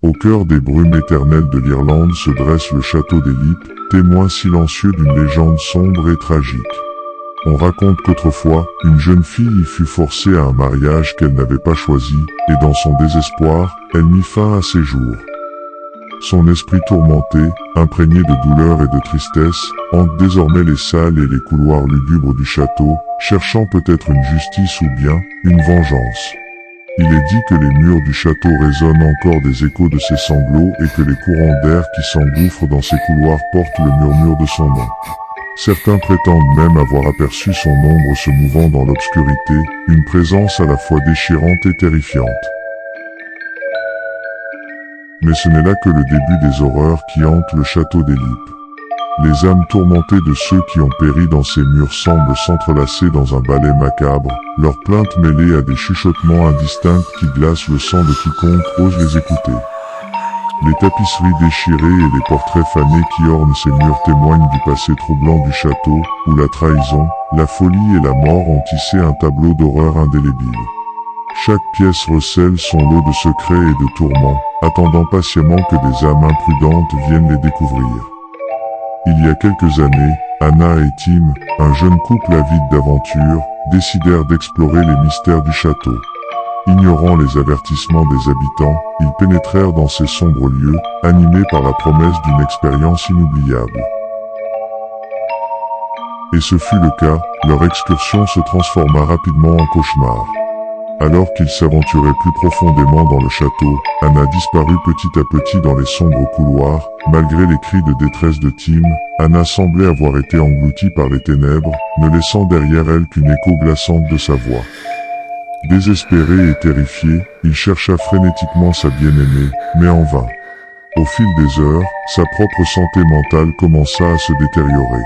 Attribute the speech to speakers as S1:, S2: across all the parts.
S1: Au cœur des brumes éternelles de l'Irlande se dresse le château des Lippes, témoin silencieux d'une légende sombre et tragique. On raconte qu'autrefois, une jeune fille y fut forcée à un mariage qu'elle n'avait pas choisi, et dans son désespoir, elle mit fin à ses jours. Son esprit tourmenté, imprégné de douleur et de tristesse, hante désormais les salles et les couloirs lugubres du château, cherchant peut-être une justice ou bien une vengeance. Il est dit que les murs du château résonnent encore des échos de ses sanglots et que les courants d'air qui s'engouffrent dans ses couloirs portent le murmure de son nom. Certains prétendent même avoir aperçu son ombre se mouvant dans l'obscurité, une présence à la fois déchirante et terrifiante. Mais ce n'est là que le début des horreurs qui hantent le château des Lippes. Les âmes tourmentées de ceux qui ont péri dans ces murs semblent s'entrelacer dans un ballet macabre, leurs plaintes mêlées à des chuchotements indistincts qui glacent le sang de quiconque ose les écouter. Les tapisseries déchirées et les portraits fanés qui ornent ces murs témoignent du passé troublant du château, où la trahison, la folie et la mort ont tissé un tableau d'horreur indélébile. Chaque pièce recèle son lot de secrets et de tourments, attendant patiemment que des âmes imprudentes viennent les découvrir. Il y a quelques années, Anna et Tim, un jeune couple avide d'aventure, décidèrent d'explorer les mystères du château. Ignorant les avertissements des habitants, ils pénétrèrent dans ces sombres lieux, animés par la promesse d'une expérience inoubliable. Et ce fut le cas, leur excursion se transforma rapidement en cauchemar. Alors qu'ils s'aventuraient plus profondément dans le château, Anna disparut petit à petit dans les sombres couloirs. Malgré les cris de détresse de Tim, Anna semblait avoir été engloutie par les ténèbres, ne laissant derrière elle qu'une écho glaçante de sa voix. Désespéré et terrifié, il chercha frénétiquement sa bien-aimée, mais en vain. Au fil des heures, sa propre santé mentale commença à se détériorer.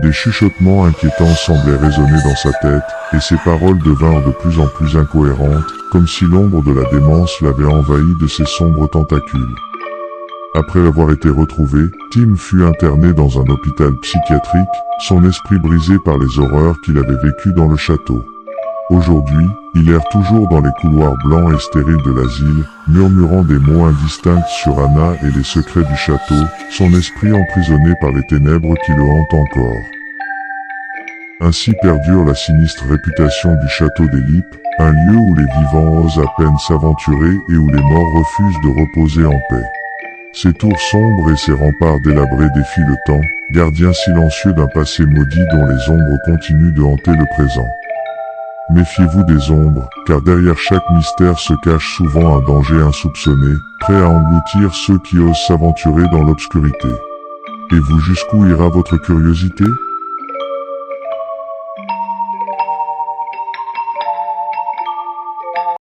S1: Des chuchotements inquiétants semblaient résonner dans sa tête, et ses paroles devinrent de plus en plus incohérentes, comme si l'ombre de la démence l'avait envahi de ses sombres tentacules. Après avoir été retrouvé, Tim fut interné dans un hôpital psychiatrique, son esprit brisé par les horreurs qu'il avait vécues dans le château. Aujourd'hui, il erre toujours dans les couloirs blancs et stériles de l'asile, murmurant des mots indistincts sur Anna et les secrets du château, son esprit emprisonné par les ténèbres qui le hantent encore. Ainsi perdure la sinistre réputation du château des Lippes, un lieu où les vivants osent à peine s'aventurer et où les morts refusent de reposer en paix. Ses tours sombres et ses remparts délabrés défient le temps, gardiens silencieux d'un passé maudit dont les ombres continuent de hanter le présent. Méfiez-vous des ombres, car derrière chaque mystère se cache souvent un danger insoupçonné, prêt à engloutir ceux qui osent s'aventurer dans l'obscurité. Et vous, jusqu'où ira votre curiosité ?